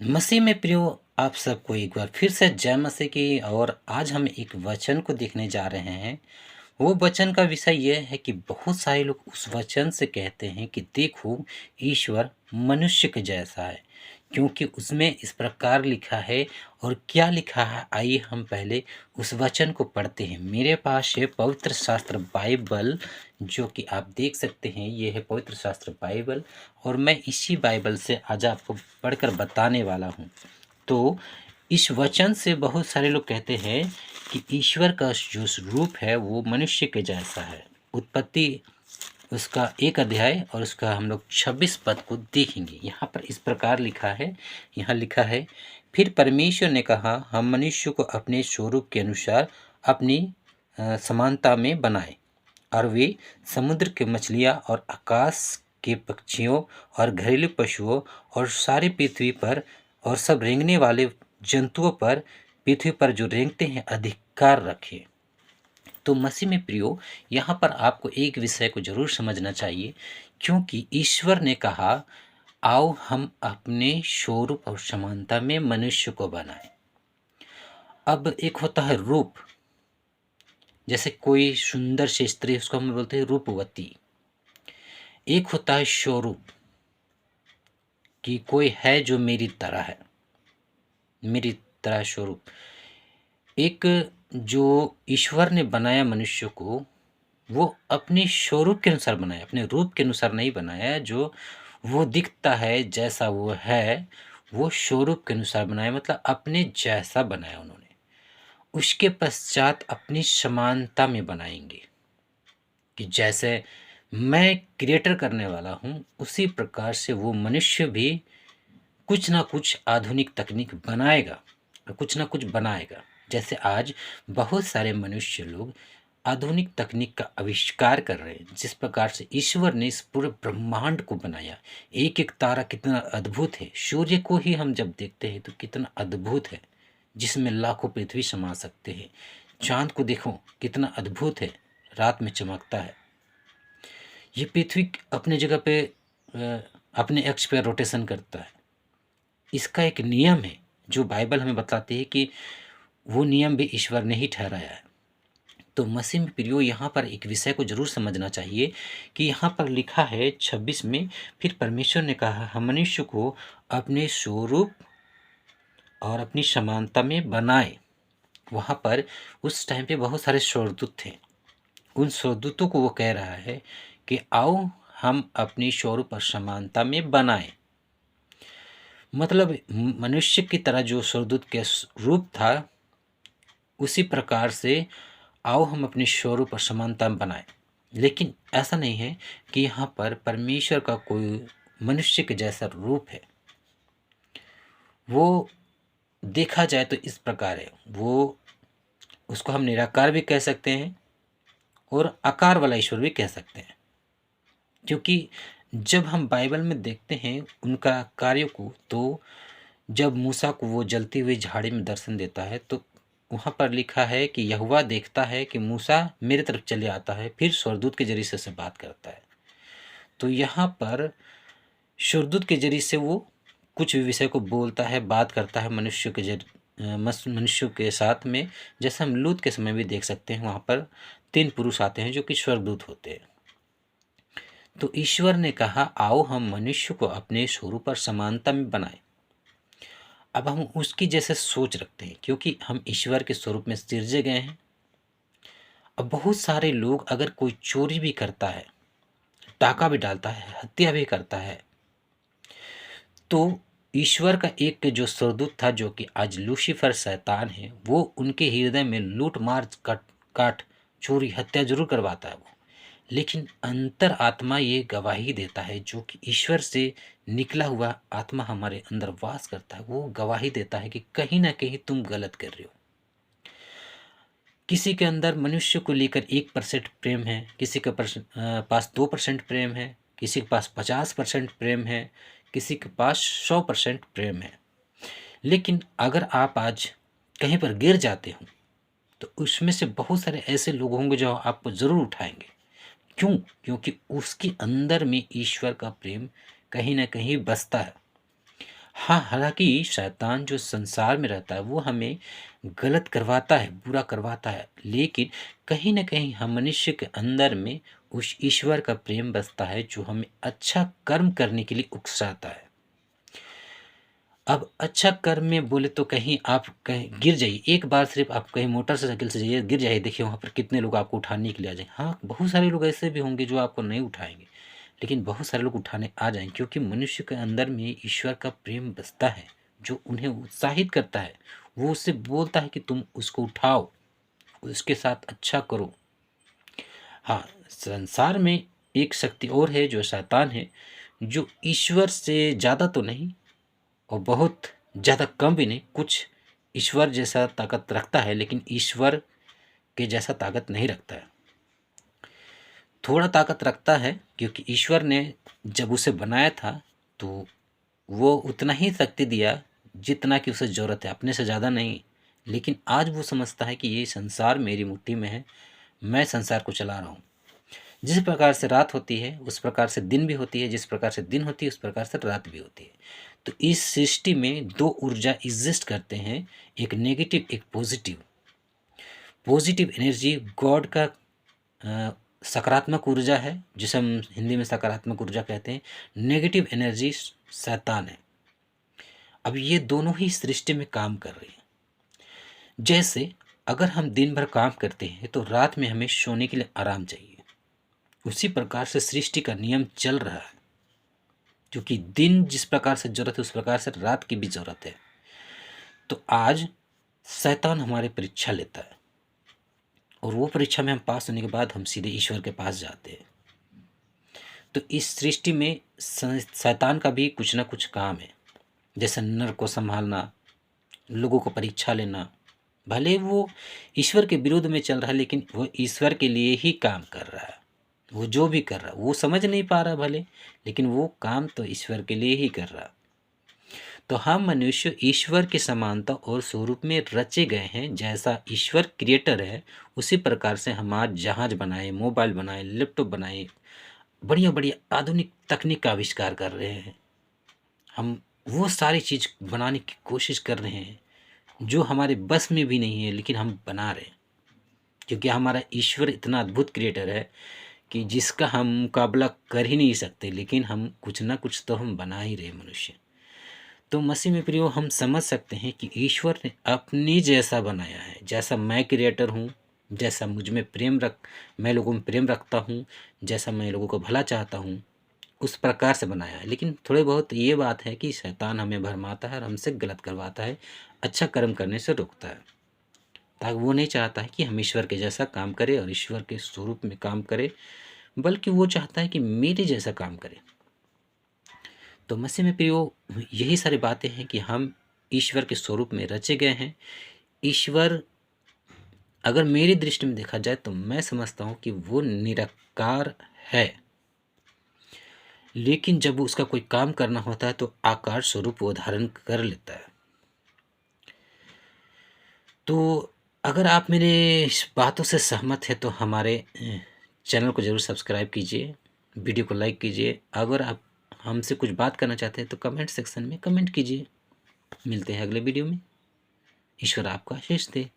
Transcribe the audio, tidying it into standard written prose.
मसीह में प्रियो, आप सबको एक बार फिर से जय मसीह की। और आज हम एक वचन को देखने जा रहे हैं। वो वचन का विषय यह है कि बहुत सारे लोग उस वचन से कहते हैं कि देखो, ईश्वर मनुष्य के जैसा है, क्योंकि उसमें इस प्रकार लिखा है। और क्या लिखा है, आइए हम पहले उस वचन को पढ़ते हैं। मेरे पास है पवित्र शास्त्र बाइबल, जो कि आप देख सकते हैं, ये है पवित्र शास्त्र बाइबल। और मैं इसी बाइबल से आज आपको पढ़कर बताने वाला हूँ। तो इस वचन से बहुत सारे लोग कहते हैं कि ईश्वर का जो रूप है वो मनुष्य के जैसा है। उत्पत्ति उसका 1 अध्याय और उसका हम लोग 26 पद को देखेंगे। यहाँ पर इस प्रकार लिखा है, यहाँ लिखा है, फिर परमेश्वर ने कहा, हम मनुष्य को अपने स्वरूप के अनुसार अपनी समानता में बनाए, और वे समुद्र के मछलियाँ और आकाश के पक्षियों और घरेलू पशुओं और सारी पृथ्वी पर और सब रेंगने वाले जंतुओं पर, पृथ्वी पर जो रेंगते हैं, अधिकार रखे। तो मसीह में प्रियो, यहाँ पर आपको एक विषय को जरूर समझना चाहिए, क्योंकि ईश्वर ने कहा, आओ हम अपने स्वरूप और समानता में मनुष्य को बनाएं। अब एक होता है रूप, जैसे कोई सुंदर सी स्त्री, उसको हम बोलते हैं रूपवती। एक होता है स्वरूप, कि कोई है जो मेरी तरह है, मेरी तरह स्वरूप। एक जो ईश्वर ने बनाया मनुष्य को, वो अपने स्वरूप के अनुसार बनाया, अपने रूप के अनुसार नहीं बनाया। जो वो दिखता है जैसा वो है, वो स्वरूप के अनुसार बनाया, मतलब अपने जैसा बनाया उन्होंने। उसके पश्चात अपनी समानता में बनाएंगे, कि जैसे मैं क्रिएटर करने वाला हूँ, उसी प्रकार से वो मनुष्य भी कुछ ना कुछ आधुनिक तकनीक बनाएगा, कुछ ना कुछ बनाएगा। जैसे आज बहुत सारे मनुष्य लोग आधुनिक तकनीक का आविष्कार कर रहे हैं। जिस प्रकार से ईश्वर ने इस पूरे ब्रह्मांड को बनाया, एक एक तारा कितना अद्भुत है। सूर्य को ही हम जब देखते हैं तो कितना अद्भुत है, जिसमें लाखों पृथ्वी समा सकते हैं। चांद को देखो कितना अद्भुत है, रात में चमकता है। ये पृथ्वी अपने जगह पे अपने अक्ष पे रोटेशन करता है। इसका एक नियम है जो बाइबल हमें बताती है कि वो नियम भी ईश्वर ने ही ठहराया है। तो मसीह में प्रियो, यहाँ पर एक विषय को जरूर समझना चाहिए कि यहाँ पर लिखा है 26 में, फिर परमेश्वर ने कहा, हम मनुष्य को अपने स्वरूप और अपनी समानता में बनाए। वहाँ पर उस टाइम पे बहुत सारे स्वर्गदूत थे। उन स्वर्गदूतों को वो कह रहा है कि आओ हम अपनी स्वरूप और समानता में बनाए। मतलब मनुष्य की तरह जो स्वर्गदूत के रूप था, उसी प्रकार से आओ हम अपने स्वरूप और समानता में बनाए। लेकिन ऐसा नहीं है कि यहाँ पर परमेश्वर का कोई मनुष्य के जैसा रूप है। वो देखा जाए तो इस प्रकार है, वो उसको हम निराकार भी कह सकते हैं और आकार वाला ईश्वर भी कह सकते हैं। क्योंकि जब हम बाइबल में देखते हैं उनका कार्य को, तो जब मूसा को वो जलती हुई झाड़ी में दर्शन देता है, तो वहाँ पर लिखा है कि यहोवा देखता है कि मूसा मेरे तरफ चले आता है, फिर स्वर्गदूत के जरिए से बात करता है। तो यहाँ पर स्वर्गदूत के जरिए से वो कुछ भी विषय को बोलता है, बात करता है मनुष्य के साथ में। जैसे हम लूत के समय भी देख सकते हैं, वहाँ पर 3 पुरुष आते हैं जो कि स्वर्गदूत होते हैं। तो ईश्वर ने कहा, आओ हम मनुष्य को अपने स्वरूप और समानता में बनाए। अब हम उसकी जैसे सोच रखते हैं, क्योंकि हम ईश्वर के स्वरूप में सिरजे गए हैं। अब बहुत सारे लोग, अगर कोई चोरी भी करता है, डाका भी डालता है, हत्या भी करता है, तो ईश्वर का एक जो स्वर्गदूत था, जो कि आज लूसीफर शैतान है, वो उनके हृदय में लूट मार काट चोरी हत्या जरूर करवाता है वो। लेकिन अंतर आत्मा ये गवाही देता है, जो कि ईश्वर से निकला हुआ आत्मा हमारे अंदर वास करता है, वो गवाही देता है कि कहीं ना कहीं तुम गलत कर रहे हो। किसी के अंदर मनुष्य को लेकर 1% प्रेम है, किसी के पास 2% प्रेम है, किसी के पास 50% प्रेम है, किसी के पास 100% प्रेम है। लेकिन अगर आप आज कहीं पर गिर जाते हो, तो उसमें से बहुत सारे ऐसे लोग होंगे जो आपको ज़रूर उठाएंगे। क्यों? क्योंकि उसके अंदर में ईश्वर का प्रेम कहीं ना कहीं बसता है। हाँ, हालाँकि शैतान जो संसार में रहता है वो हमें गलत करवाता है, बुरा करवाता है, लेकिन कहीं न कहीं हम मनुष्य के अंदर में उस ईश्वर का प्रेम बसता है जो हमें अच्छा कर्म करने के लिए उकसाता है। अब अच्छा कर्म में बोले तो कहीं आप कहीं गिर जाइए, एक बार सिर्फ़ आप कहीं मोटरसाइकिल से जाइए, गिर जाइए, देखिए वहाँ पर कितने लोग आपको उठाने के लिए आ जाएँ। हाँ, बहुत सारे लोग ऐसे भी होंगे जो आपको नहीं उठाएँगे, लेकिन बहुत सारे लोग उठाने आ जाएँगे क्योंकि मनुष्य के अंदर में ईश्वर का प्रेम बसता है, जो उन्हें उत्साहित करता है। वो उससे बोलता है कि तुम उसको उठाओ, उसके साथ अच्छा करो। हाँ, संसार में एक शक्ति और है जो शैतान है, जो ईश्वर से ज़्यादा तो नहीं और बहुत ज़्यादा कम भी नहीं, कुछ ईश्वर जैसा ताकत रखता है, लेकिन ईश्वर के जैसा ताकत नहीं रखता है। थोड़ा ताकत रखता है क्योंकि ईश्वर ने जब उसे बनाया था तो वो उतना ही शक्ति दिया जितना कि उसे ज़रूरत है, अपने से ज़्यादा नहीं। लेकिन आज वो समझता है कि ये संसार मेरी मुट्ठी में है, मैं संसार को चला रहा हूँ। जिस प्रकार से रात होती है उस प्रकार से दिन भी होती है, जिस प्रकार से दिन होती है उस प्रकार से रात भी होती है। तो इस सृष्टि में दो ऊर्जा एग्जिस्ट करते हैं, एक नेगेटिव एक पॉजिटिव। पॉजिटिव एनर्जी गॉड का सकारात्मक ऊर्जा है जिसे हम हिंदी में सकारात्मक ऊर्जा कहते हैं। नेगेटिव एनर्जी शैतान है। अब ये दोनों ही सृष्टि में काम कर रही है। जैसे अगर हम दिन भर काम करते हैं तो रात में हमें सोने के लिए आराम चाहिए, उसी प्रकार से सृष्टि का नियम चल रहा है, क्योंकि दिन जिस प्रकार से जरूरत है उस प्रकार से रात की भी जरूरत है। तो आज शैतान हमारी परीक्षा लेता है और वो परीक्षा में हम पास होने के बाद हम सीधे ईश्वर के पास जाते हैं। तो इस सृष्टि में शैतान का भी कुछ ना कुछ काम है, जैसे नर को संभालना, लोगों को परीक्षा लेना। भले वो ईश्वर के विरुद्ध में चल रहा है लेकिन वो ईश्वर के लिए ही काम कर रहा है। वो जो भी कर रहा है वो समझ नहीं पा रहा भले, लेकिन वो काम तो ईश्वर के लिए ही कर रहा है। तो हम मनुष्य ईश्वर की समानता और स्वरूप में रचे गए हैं। जैसा ईश्वर क्रिएटर है उसी प्रकार से हम आज जहाज बनाए, मोबाइल बनाए, लैपटॉप बनाए, बढ़िया बढ़िया आधुनिक तकनीक का आविष्कार कर रहे हैं। हम वो सारी चीज़ बनाने की कोशिश कर रहे हैं जो हमारे बस में भी नहीं है, लेकिन हम बना रहे हैं क्योंकि हमारा ईश्वर इतना अद्भुत क्रिएटर है कि जिसका हम मुकाबला कर ही नहीं सकते। लेकिन हम कुछ ना कुछ तो हम बना ही रहे मनुष्य। तो मसीह में प्रियो हम समझ सकते हैं कि ईश्वर ने अपनी जैसा बनाया है। जैसा मैं क्रिएटर हूँ, जैसा मुझ में मैं लोगों में प्रेम रखता हूँ, जैसा मैं लोगों को भला चाहता हूँ, उस प्रकार से बनाया है। लेकिन थोड़े बहुत ये बात है कि शैतान हमें भरमाता है और हमसे गलत करवाता है, अच्छा कर्म करने से रोकता है, ताकि वो नहीं चाहता है कि हम ईश्वर के जैसा काम करें और ईश्वर के स्वरूप में काम करें, बल्कि वो चाहता है कि मेरे जैसा काम करें। तो मसीह में प्रियो यही सारी बातें हैं कि हम ईश्वर के स्वरूप में रचे गए हैं। ईश्वर अगर मेरी दृष्टि में देखा जाए तो मैं समझता हूँ कि वो निराकार है, लेकिन जब उसका कोई काम करना होता है तो आकार स्वरूप वो धारण कर लेता है। तो अगर आप मेरे इस बातों से सहमत है तो हमारे चैनल को ज़रूर सब्सक्राइब कीजिए, वीडियो को लाइक कीजिए। अगर आप हमसे कुछ बात करना चाहते हैं तो कमेंट सेक्शन में कमेंट कीजिए। मिलते हैं अगले वीडियो में। ईश्वर आपको आशीष दे।